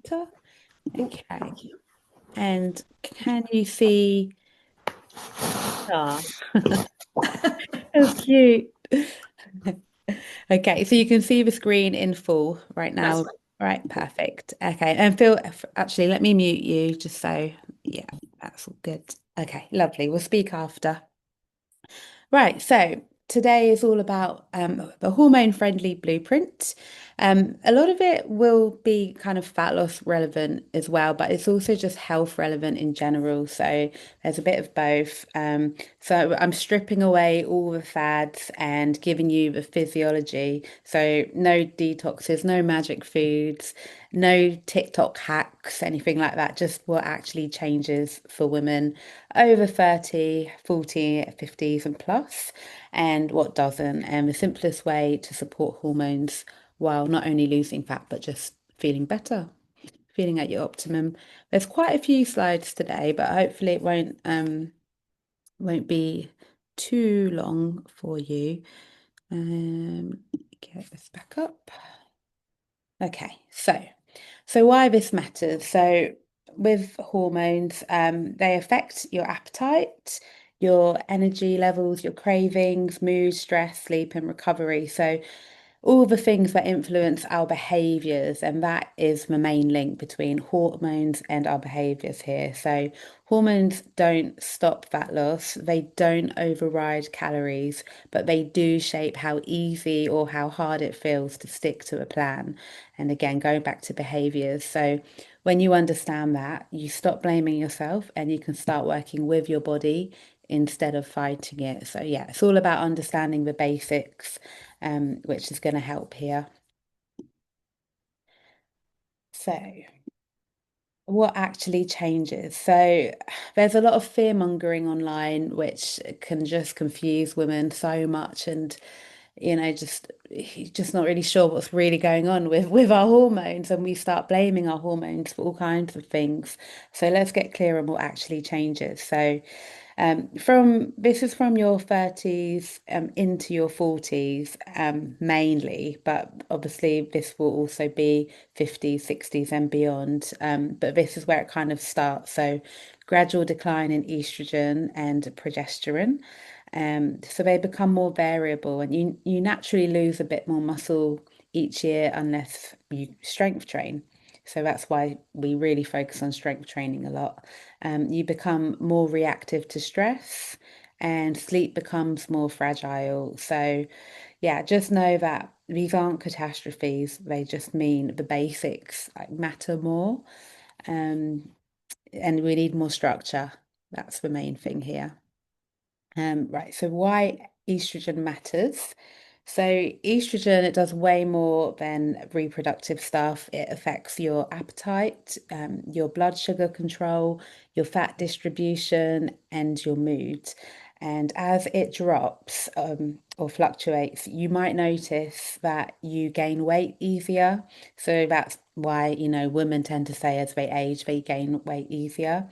better? Okay. And can you see? Ah, that's cute. Okay, so you can see the screen in full right That's now. right. Right, perfect. Okay, and Phil, actually, let me mute you just so, yeah, that's all good. Okay, lovely. We'll speak after. Right, so today is all about the hormone-friendly blueprint. A lot of it will be kind of fat loss relevant as well, but it's also just health relevant in general. So there's a bit of both. So I'm stripping away all the fads and giving you the physiology. So no detoxes, no magic foods, no TikTok hacks, anything like that. Just what actually changes for women over 30, 40, 50s and plus, and what doesn't. And the simplest way to support hormones while not only losing fat, but just feeling better, feeling at your optimum. There's quite a few slides today, but hopefully it won't be too long for you. Get this back up. Okay, so why this matters. So with hormones, they affect your appetite, your energy levels, your cravings, mood, stress, sleep, and recovery. So all the things that influence our behaviors, and that is the main link between hormones and our behaviors here. So hormones don't stop fat loss, they don't override calories, but they do shape how easy or how hard it feels to stick to a plan. And again, going back to behaviors. So when you understand that, you stop blaming yourself and you can start working with your body instead of fighting it. So yeah, it's all about understanding the basics, which is going to help here. So what actually changes? So there's a lot of fear mongering online, which can just confuse women so much, and just you're just not really sure what's really going on with our hormones, and we start blaming our hormones for all kinds of things. So let's get clear on what actually changes. So from this is from your 30s into your 40s mainly, but obviously this will also be 50s, 60s and beyond. But this is where it kind of starts. So gradual decline in estrogen and progesterone. So they become more variable and you naturally lose a bit more muscle each year unless you strength train. So that's why we really focus on strength training a lot. You become more reactive to stress and sleep becomes more fragile. So, yeah, just know that these aren't catastrophes. They just mean the basics like, matter more. Um, and we need more structure. That's the main thing here. Right, so why estrogen matters. So estrogen, it does way more than reproductive stuff. It affects your appetite, your blood sugar control, your fat distribution, and your mood. And as it drops, or fluctuates, you might notice that you gain weight easier. So that's why, women tend to say as they age, they gain weight easier.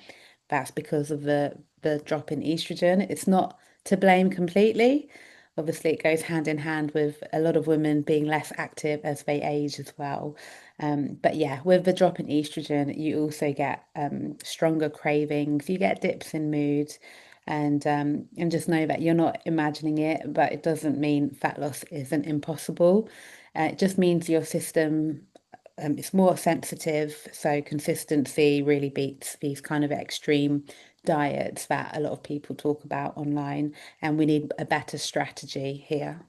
That's because of the drop in estrogen. It's not to blame completely. Obviously, it goes hand in hand with a lot of women being less active as they age as well. But yeah, with the drop in estrogen, you also get stronger cravings, you get dips in mood, and just know that you're not imagining it, but it doesn't mean fat loss isn't impossible. It just means your system it's more sensitive, so consistency really beats these kind of extreme diets that a lot of people talk about online, and we need a better strategy here.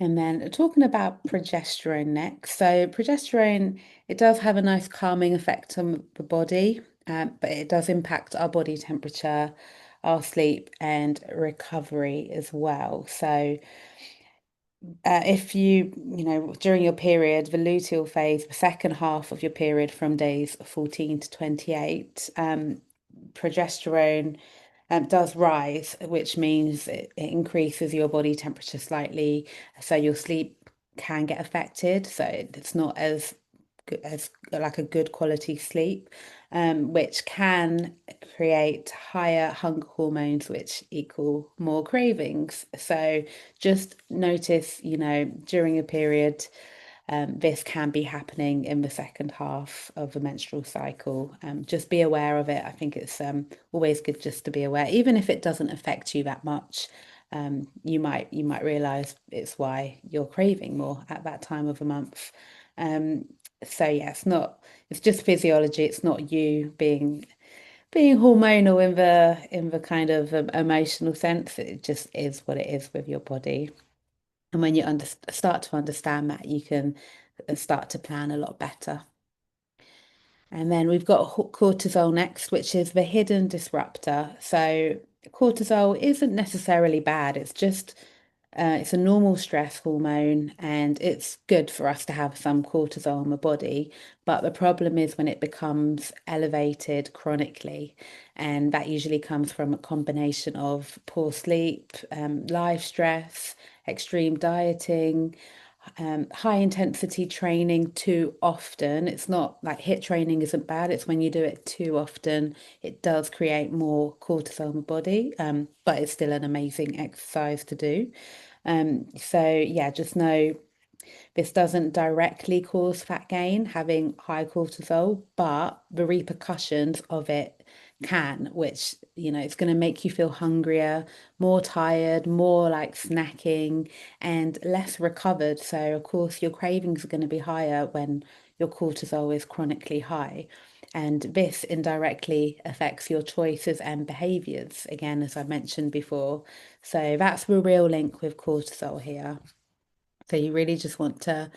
And then talking about progesterone next. So progesterone, it does have a nice calming effect on the body, but it does impact our body temperature, our sleep, and recovery as well. So if during your period, the luteal phase, the second half of your period from days 14 to 28, progesterone does rise, which means it increases your body temperature slightly, so your sleep can get affected. So it's not as as like a good quality sleep, which can create higher hunger hormones, which equal more cravings. So just notice, during a period, this can be happening in the second half of the menstrual cycle. Just be aware of it. I think it's always good just to be aware, even if it doesn't affect you that much. You might realize it's why you're craving more at that time of the month. Um, so yeah, it's just physiology. It's not you being hormonal in the kind of emotional sense. It just is what it is with your body. And when you start to understand that, you can start to plan a lot better. And then we've got cortisol next, which is the hidden disruptor. So cortisol isn't necessarily bad. It's a normal stress hormone and it's good for us to have some cortisol in the body. But the problem is when it becomes elevated chronically. And that usually comes from a combination of poor sleep, life stress, extreme dieting, high intensity training too often. It's not like HIIT training isn't bad. It's when you do it too often, it does create more cortisol in the body, but it's still an amazing exercise to do. So yeah, just know this doesn't directly cause fat gain, having high cortisol, but the repercussions of it can, which, it's going to make you feel hungrier, more tired, more like snacking, and less recovered. So, of course, your cravings are going to be higher when your cortisol is chronically high. And this indirectly affects your choices and behaviors, again, as I mentioned before. So, that's the real link with cortisol here. So you really just want to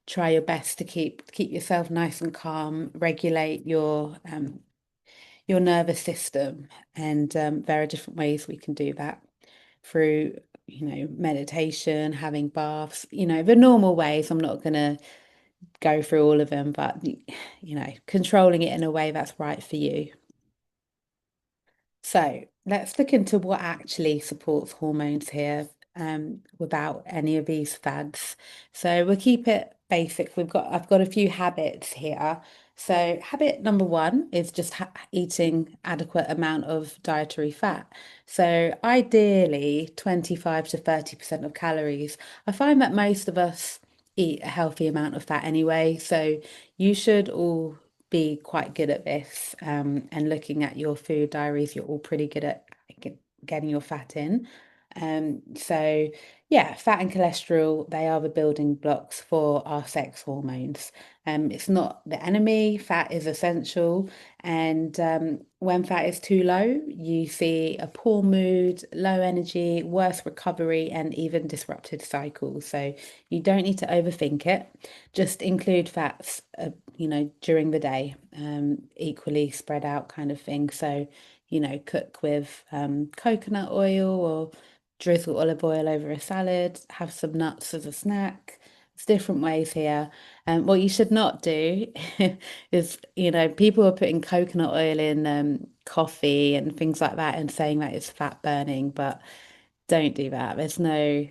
try your best to keep yourself nice and calm, regulate your nervous system, and there are different ways we can do that through, meditation, having baths, the normal ways. I'm not going to go through all of them, but controlling it in a way that's right for you. So let's look into what actually supports hormones here, without any of these fads. So we'll keep it basic. I've got a few habits here. So habit number one is just ha eating adequate amount of dietary fat. So ideally 25 to 30% of calories. I find that most of us eat a healthy amount of fat anyway. So you should all be quite good at this. And looking at your food diaries, you're all pretty good at getting your fat in. So yeah, fat and cholesterol, they are the building blocks for our sex hormones. It's not the enemy, fat is essential. And when fat is too low, you see a poor mood, low energy, worse recovery, and even disrupted cycles. So you don't need to overthink it. Just include fats, during the day, equally spread out kind of thing. So, cook with coconut oil or drizzle olive oil over a salad, have some nuts as a snack. There's different ways here. What you should not do is, people are putting coconut oil in coffee and things like that and saying that it's fat burning, but don't do that. There's no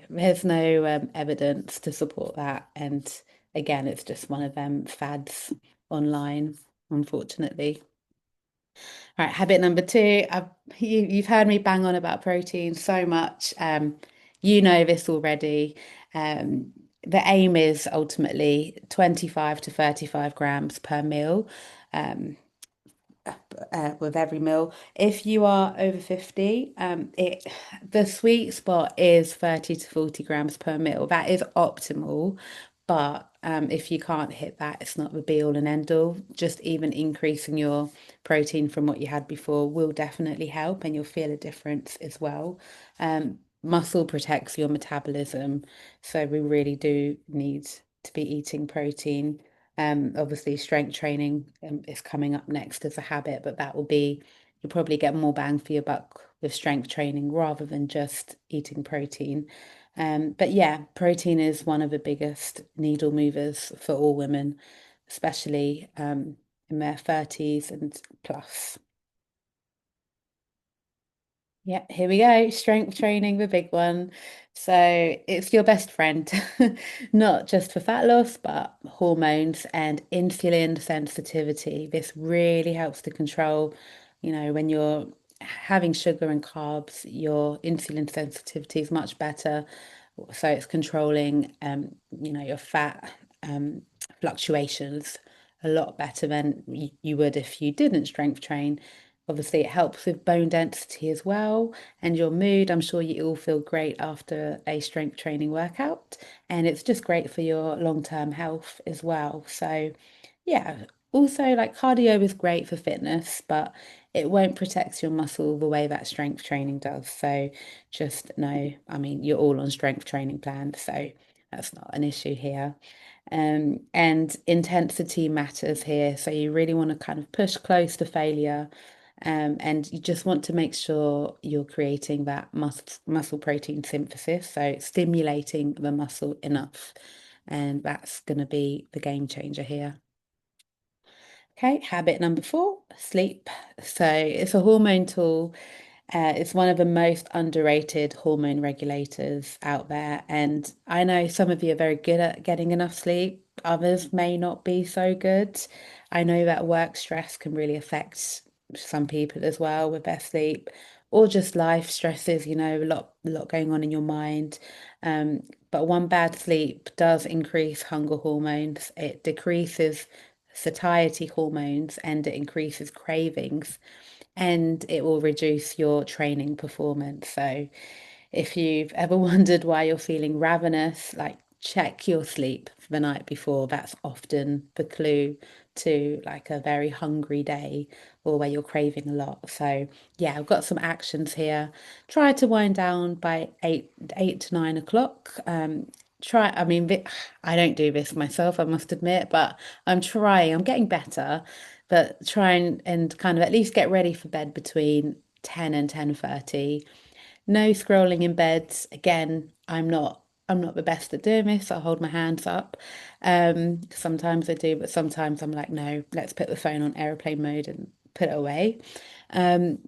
evidence to support that. And again, it's just one of them fads online, unfortunately. All right, habit number two. You've heard me bang on about protein so much. You know this already. The aim is ultimately 25 to 35 grams per meal. Um, with every meal. If you are over 50, the sweet spot is 30 to 40 grams per meal. That is optimal. But if you can't hit that, it's not the be all and end all. Just even increasing your protein from what you had before will definitely help, and you'll feel a difference as well. Muscle protects your metabolism, so we really do need to be eating protein. Obviously, strength training is coming up next as a habit, but you'll probably get more bang for your buck with strength training rather than just eating protein. But yeah, protein is one of the biggest needle movers for all women, especially in their 30s and plus. Yeah, here we go. Strength training, the big one. So it's your best friend, not just for fat loss, but hormones and insulin sensitivity. This really helps to control, when you're having sugar and carbs, your insulin sensitivity is much better. So it's controlling, your fat fluctuations a lot better than you would if you didn't strength train. Obviously, it helps with bone density as well and your mood. I'm sure you all feel great after a strength training workout, and it's just great for your long-term health as well. So, yeah, also like cardio is great for fitness, but it won't protect your muscle the way that strength training does. So, just know, I mean, you're all on strength training plans, so that's not an issue here. And intensity matters here. So you really want to kind of push close to failure. And you just want to make sure you're creating that muscle protein synthesis, so stimulating the muscle enough. And that's going to be the game changer here. Okay, habit number four, sleep. So it's a hormone tool. It's one of the most underrated hormone regulators out there. And I know some of you are very good at getting enough sleep. Others may not be so good. I know that work stress can really affect some people as well with their sleep, or just life stresses, a lot going on in your mind. But one bad sleep does increase hunger hormones. It decreases satiety hormones and it increases cravings and it will reduce your training performance. So if you've ever wondered why you're feeling ravenous, like check your sleep the night before. That's often the clue to like a very hungry day or where you're craving a lot. So yeah, I've got some actions here. Try to wind down by 8 to 9 o'clock. I mean, I don't do this myself, I must admit, but I'm trying, I'm getting better, but try and kind of at least get ready for bed between 10 and 10:30. No scrolling in bed. Again, I'm not the best at doing this. I hold my hands up. Sometimes I do, but sometimes I'm like, no, let's put the phone on airplane mode and put it away. And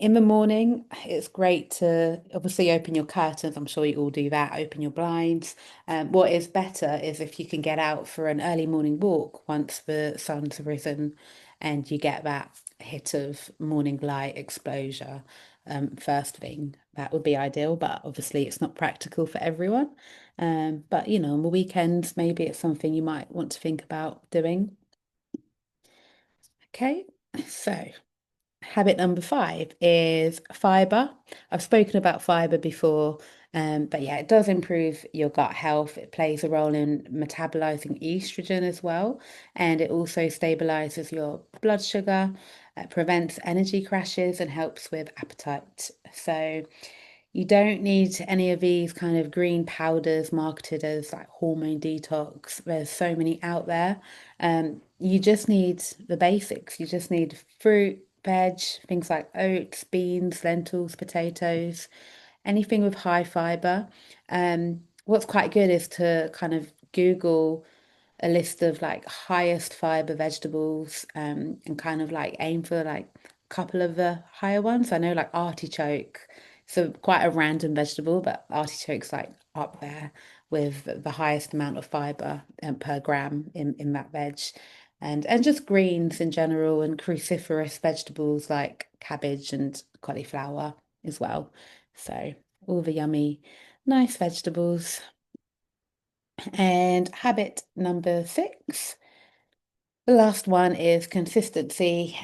in the morning, it's great to obviously open your curtains. I'm sure you all do that. Open your blinds. What is better is if you can get out for an early morning walk once the sun's risen and you get that hit of morning light exposure first thing. That would be ideal, but obviously it's not practical for everyone. But on the weekends, maybe it's something you might want to think about doing. Okay, so habit number five is fiber. I've spoken about fiber before, but yeah, it does improve your gut health. It plays a role in metabolizing estrogen as well, and it also stabilizes your blood sugar, prevents energy crashes, and helps with appetite. So you don't need any of these kind of green powders marketed as like hormone detox. There's so many out there. You just need the basics. You just need fruit, veg, things like oats, beans, lentils, potatoes, anything with high fiber. What's quite good is to kind of Google a list of like highest fiber vegetables and kind of like aim for like a couple of the higher ones. I know like artichoke, so quite a random vegetable, but artichoke's like up there with the highest amount of fiber per gram in that veg. And just greens in general and cruciferous vegetables like cabbage and cauliflower as well. So all the yummy, nice vegetables. And habit number six. The last one is consistency,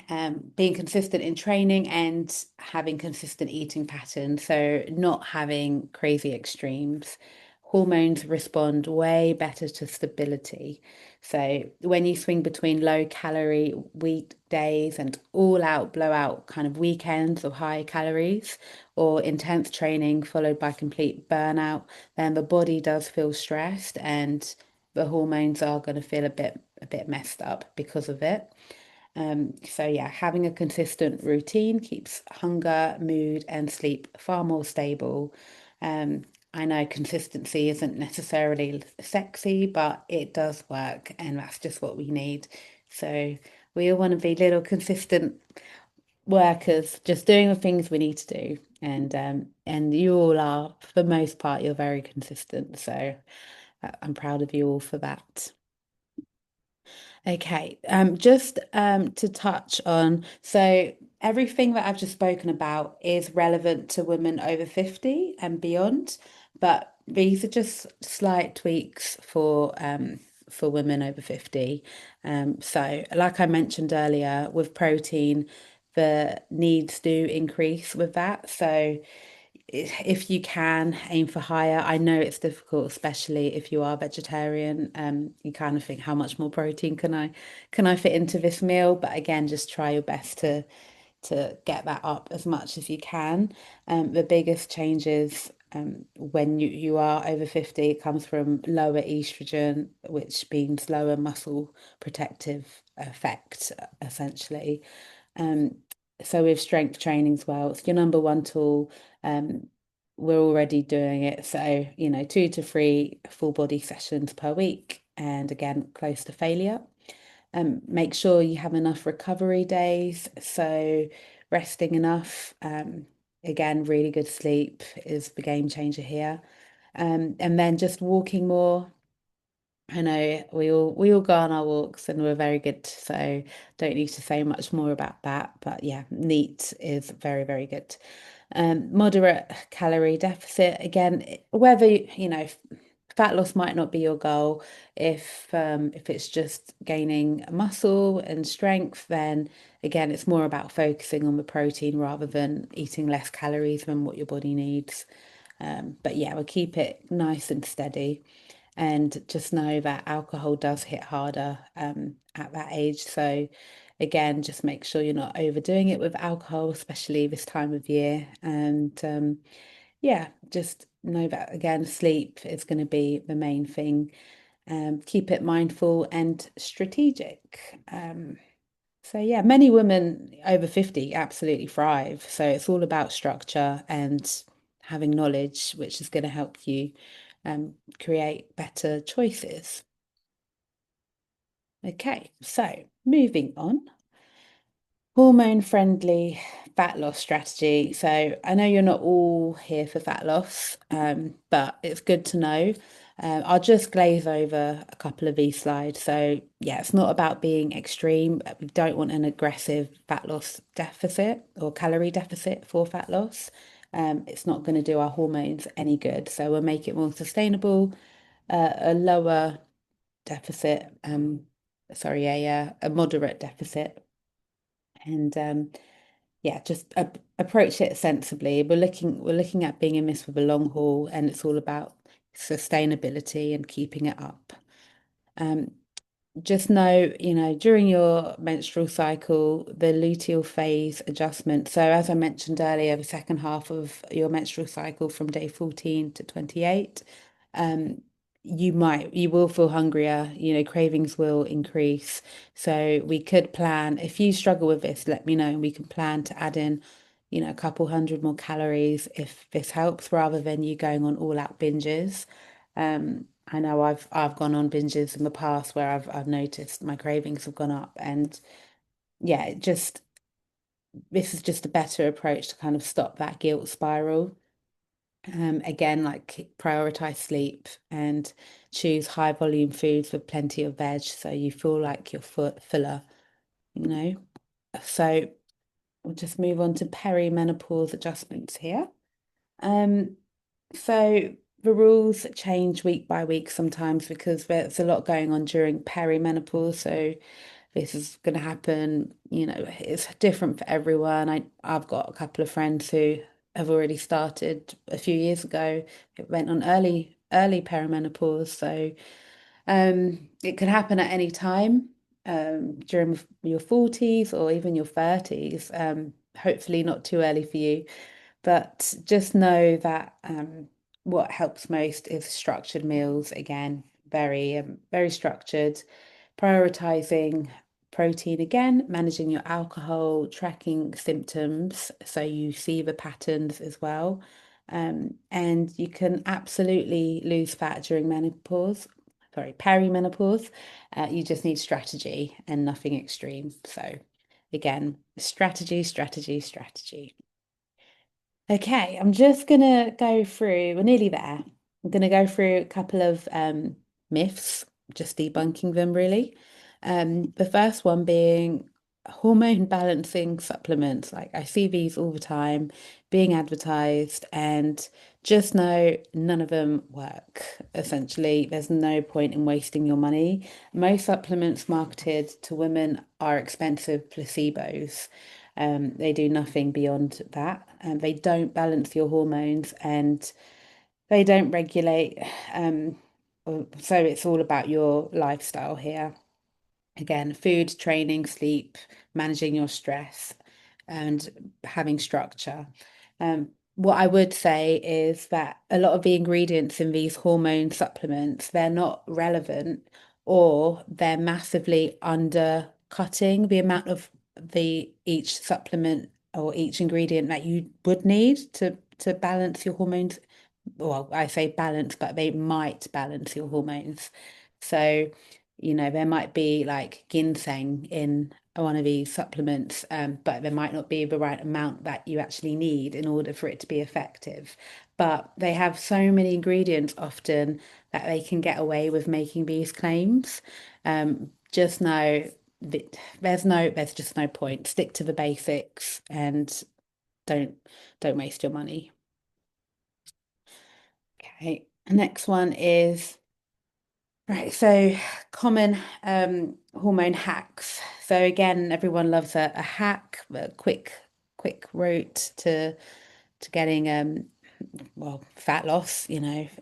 being consistent in training and having consistent eating patterns. So, not having crazy extremes. Hormones respond way better to stability. So, when you swing between low calorie weekdays and all out blowout kind of weekends of high calories or intense training followed by complete burnout, then the body does feel stressed and the hormones are going to feel a bit messed up because of it. So yeah, having a consistent routine keeps hunger, mood, and sleep far more stable. I know consistency isn't necessarily sexy, but it does work, and that's just what we need. So we all want to be little consistent workers, just doing the things we need to do. And you all are, for the most part, you're very consistent. So I'm proud of you all for that. Okay, just to touch on, so everything that I've just spoken about is relevant to women over 50 and beyond, but These are just slight tweaks for women over 50. So like I mentioned earlier, with protein, the needs do increase with that. So if you can aim for higher, I know it's difficult, especially if you are vegetarian. You kind of think, how much more protein can I fit into this meal? But again, just try your best to get that up as much as you can. The biggest changes when you are over 50 comes from lower estrogen, which means lower muscle protective effect, essentially. Um, so with strength training as well, it's your number one tool. Um, we're already doing it. So, 2 to 3 full body sessions per week. And again, close to failure. Make sure you have enough recovery days. So resting enough. Again, really good sleep is the game changer here. And then just walking more. I know we all go on our walks and we're very good, so don't need to say much more about that. But yeah, neat is very, very good. Moderate calorie deficit. Again, whether fat loss might not be your goal. If it's just gaining muscle and strength, then again, it's more about focusing on the protein rather than eating less calories than what your body needs. But yeah, we'll keep it nice and steady. And just know that alcohol does hit harder at that age. So, again, just make sure you're not overdoing it with alcohol, especially this time of year. And yeah, just know that again, sleep is going to be the main thing. Keep it mindful and strategic. So yeah, many women over 50 absolutely thrive. So it's all about structure and having knowledge, which is going to help you create better choices. Okay, so moving on. Hormone friendly fat loss strategy. So I know you're not all here for fat loss, but it's good to know. I'll just glaze over a couple of these slides. So yeah, it's not about being extreme. We don't want an aggressive fat loss deficit or calorie deficit for fat loss. It's not going to do our hormones any good. So we'll make it more sustainable, a lower deficit, sorry, a moderate deficit. And yeah, just approach it sensibly. We're looking at being in this for the long haul, and it's all about sustainability and keeping it up. Um, just know, during your menstrual cycle, the luteal phase adjustment. So, as I mentioned earlier, the second half of your menstrual cycle from day 14 to 28, um, you will feel hungrier, cravings will increase. So, we could plan, if you struggle with this, let me know, and we can plan to add in, a couple hundred more calories if this helps, rather than you going on all out binges. I know I've gone on binges in the past where I've noticed my cravings have gone up, and yeah, this is just a better approach to kind of stop that guilt spiral. Again, like prioritize sleep and choose high volume foods with plenty of veg so you feel like you're fuller, you know. So we'll just move on to perimenopause adjustments here. Um, So the rules change week by week sometimes because there's a lot going on during perimenopause. So this is going to happen, it's different for everyone. I've got a couple of friends who have already started a few years ago. It went on early perimenopause. So it could happen at any time during your 40s or even your 30s. Hopefully not too early for you. But just know that what helps most is structured meals. Again, very structured, prioritizing protein again, managing your alcohol, tracking symptoms so you see the patterns as well. And you can absolutely lose fat during menopause, sorry, perimenopause. You just need strategy and nothing extreme. So again, strategy, strategy, strategy. Okay, I'm just gonna go through, we're nearly there. I'm gonna go through a couple of myths, just debunking them really. The first one being hormone balancing supplements, like I see these all the time being advertised, and just know none of them work. Essentially, there's no point in wasting your money. Most supplements marketed to women are expensive placebos. They do nothing beyond that, and they don't balance your hormones and they don't regulate. Um, so it's all about your lifestyle here. Again, food, training, sleep, managing your stress, and having structure. What I would say is that a lot of the ingredients in these hormone supplements, they're not relevant or they're massively undercutting the amount of the each supplement or each ingredient that you would need to balance your hormones. Well, I say balance, but they might balance your hormones. So, there might be like ginseng in one of these supplements, but there might not be the right amount that you actually need in order for it to be effective. But they have so many ingredients often that they can get away with making these claims. Just know that there's just no point. Stick to the basics and don't don't waste your money. Okay. Next one is right. So common hormone hacks. So again, everyone loves a hack, a quick route to getting fat loss,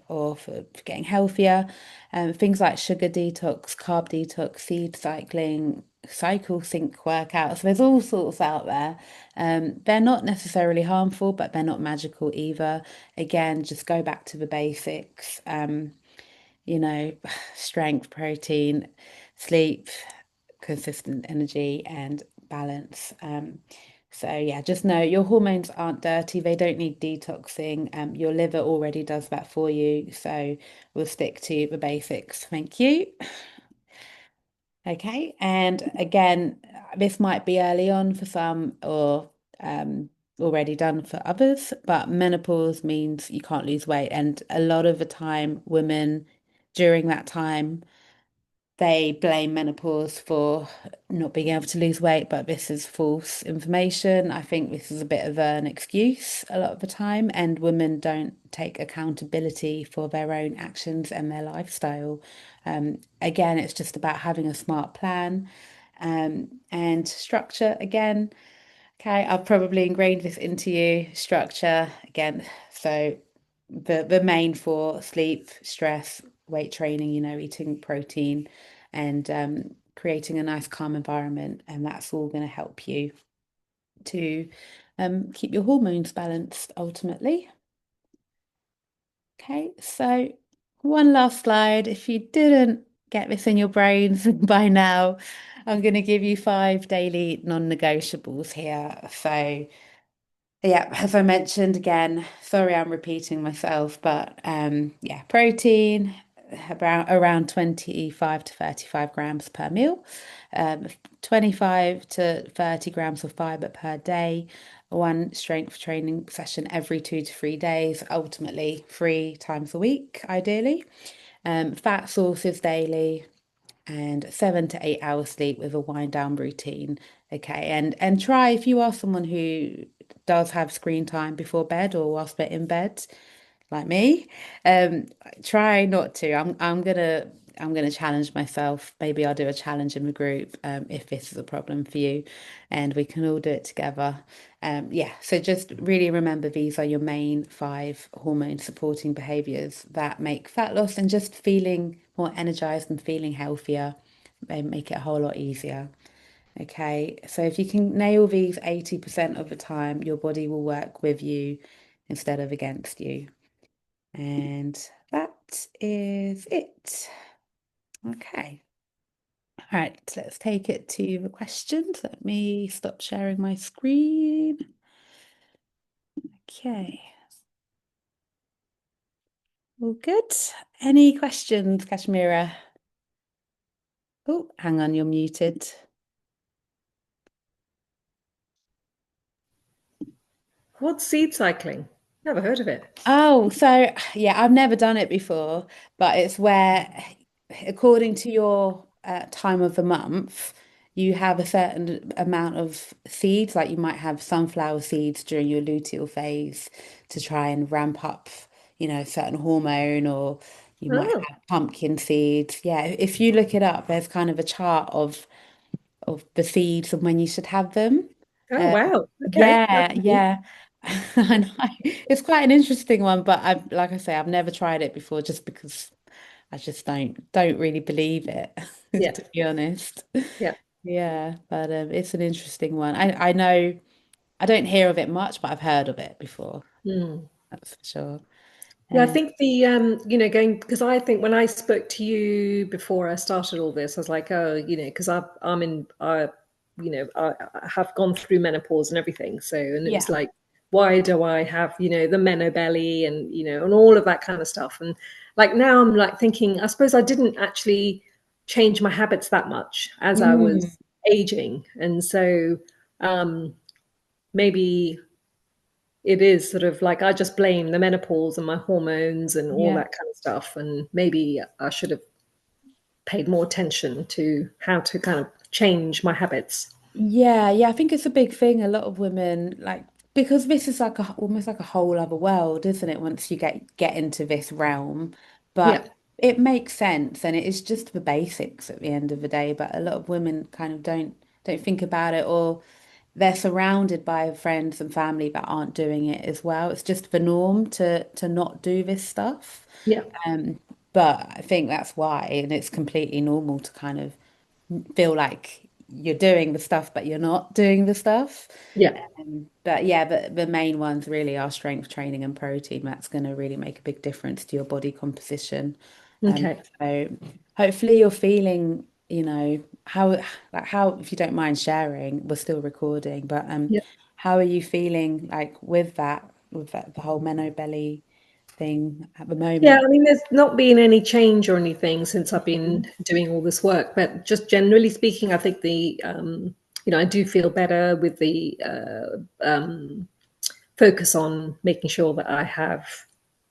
or for getting healthier. Things like sugar detox, carb detox, seed cycling, cycle sync workouts. There's all sorts out there. They're not necessarily harmful, but they're not magical either. Again, just go back to the basics. You know, strength, protein, sleep, consistent energy, and balance. So yeah, just know your hormones aren't dirty. They don't need detoxing. Your liver already does that for you. So we'll stick to the basics. Thank you. Okay. And again, this might be early on for some or already done for others, but menopause means you can't lose weight. And a lot of the time, women during that time, they blame menopause for not being able to lose weight, but this is false information. I think this is a bit of an excuse a lot of the time, and women don't take accountability for their own actions and their lifestyle. Again, it's just about having a smart plan, and structure again. Okay, I've probably ingrained this into you. Structure again. So the main four: sleep, stress, weight training, eating protein and creating a nice calm environment. And that's all going to help you to keep your hormones balanced ultimately. Okay, so one last slide. If you didn't get this in your brains by now, I'm going to give you 5 daily non-negotiables here. So yeah, as I mentioned again, sorry I'm repeating myself, but yeah, protein around 25 to 35 grams per meal, 25 to 30 grams of fiber per day, one strength training session every 2 to 3 days, ultimately 3 times a week, ideally. Fat sources daily, and 7 to 8 hours sleep with a wind down routine. Okay, and try if you are someone who does have screen time before bed or whilst they're in bed, like me, um, try not to. I'm gonna challenge myself. Maybe I'll do a challenge in the group if this is a problem for you, and we can all do it together. Yeah, so just really remember these are your main 5 hormone supporting behaviors that make fat loss and just feeling more energized and feeling healthier. They make it a whole lot easier. Okay, so if you can nail these 80% of the time, your body will work with you instead of against you. And that is it. Okay. All right, let's take it to the questions. Let me stop sharing my screen. Okay. All good. Any questions, Kashmira? Oh, hang on, you're muted. What's seed cycling? Never heard of it. Oh, so yeah, I've never done it before, but it's where, according to your time of the month, you have a certain amount of seeds, like you might have sunflower seeds during your luteal phase to try and ramp up, a certain hormone, or you might Oh, have pumpkin seeds. Yeah, if you look it up, there's kind of a chart of the seeds and when you should have them. oh Uh, wow. Okay, that's yeah, new. yeah. I know. It's quite an interesting one, but like I say, I've never tried it before just because I just don't really believe it, Yeah, to be honest. yeah. Yeah, but it's an interesting one. I know I don't hear of it much, but I've heard of it before. Hmm. That's for sure. Yeah, I Um, think going because I think when I spoke to you before I started all this, I was like, oh, because I'm in, I have gone through menopause and everything. So, and it was yeah. like, why do I have, the menobelly and, and all of that kind of stuff. And like now I'm like thinking, I suppose I didn't actually change my habits that much as I Mm, was aging. And so, um, maybe it is sort of like I just blame the menopause and my hormones and all yeah. that kind of stuff. And maybe I should have paid more attention to how to kind of change my habits. Yeah, yeah, I think it's a big thing. A lot of women like because this is like almost like a whole other world, isn't it? Once you get into this realm, Yeah, but it makes sense, and it is just the basics at the end of the day. But a lot of women kind of don't think about it, or they're surrounded by friends and family that aren't doing it as well. It's just the norm to not do this stuff. yeah, Um, but I think that's why, and it's completely normal to kind of feel like you're doing the stuff, but you're not doing the stuff. yeah. But yeah, the main ones really are strength training and protein. That's going to really make a big difference to your body composition. Okay. So hopefully you're feeling, how, if you don't mind sharing, we're still recording, but Yeah. how are you feeling like with that, the whole belly thing at the Yeah, moment? I mean, there's not been any change or anything since I've been Mhm. doing all this work, but just generally speaking, I think I do feel better with the focus on making sure that I have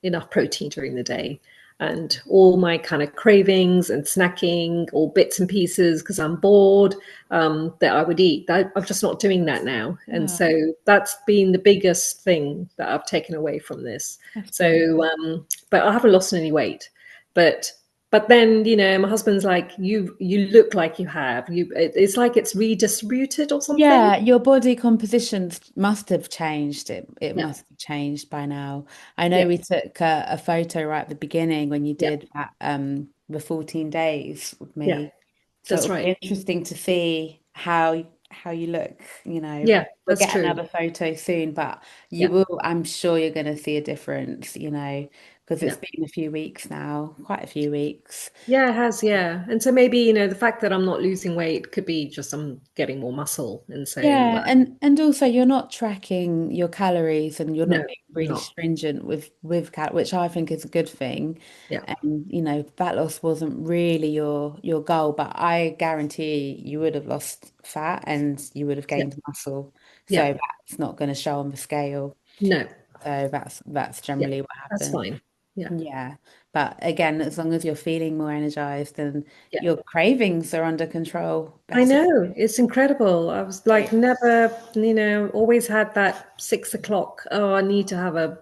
enough protein during the day and all my kind of cravings and snacking or bits and pieces because I'm bored that I would eat. I'm just not doing that now. And Yeah, so that's been the biggest thing that I've taken away from this. that's good. So, but I haven't lost any weight. But but then my husband's like, you look like you have it's like it's redistributed or something. Yeah, your body compositions must have changed. It Yeah, must have changed by now. I know yeah, we took a photo right at the beginning when you yeah, did that the 14 days with yeah. me. So That's it'll right. be interesting to see how you look. Yeah, We'll that's get true. another photo soon, but you Yeah, will, I'm sure you're going to see a difference, because it's yeah. been a few weeks now, quite a few weeks. Yeah, it has, yeah. And so maybe, the fact that I'm not losing weight could be just I'm getting more muscle. And so, Yeah, and also you're not tracking your calories and you're no, not being I'm really not. stringent with cal, which I think is a good thing. Yeah, And fat loss wasn't really your goal, but I guarantee you would have lost fat and you would have yeah, gained muscle. yeah. So that's not going to show on the scale. No, So that's yeah, generally what that's happened. fine. Yeah, Yeah. But again, as long as you're feeling more energized and yeah. your cravings are under control, I that's know. It's incredible. I was like, great. never, always had that 6 o'clock. Oh, I need to have a,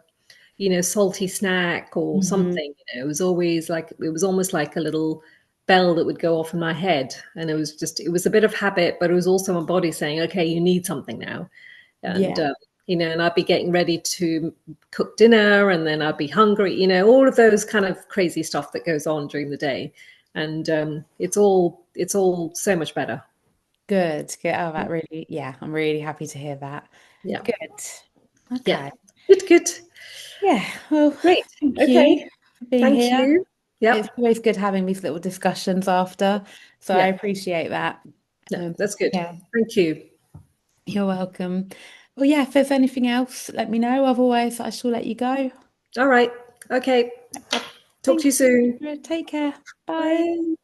salty snack or Hmm. something. It was always like, it was almost like a little bell that would go off in my head. And it was a bit of habit, but it was also my body saying, okay, you need something now. And, Yeah. and I'd be getting ready to cook dinner and then I'd be hungry, all of those kind of crazy stuff that goes on during the day. And it's all so much better. Good, good. Oh, Yeah. that really, yeah, I'm really happy to hear that. Yeah. Good. Yeah. Okay. Good, good. Yeah, well, Great. thank you Okay. for being Thank here. you. It's Yep. always good having these little discussions after, so I Yeah. appreciate that. No, that's good. Yeah, Thank you. you're welcome. Well, yeah, if there's anything else, let me know. Otherwise, I shall let you go. All right. Okay. Talk to Thank you soon. you. Take care. Bye. Bye.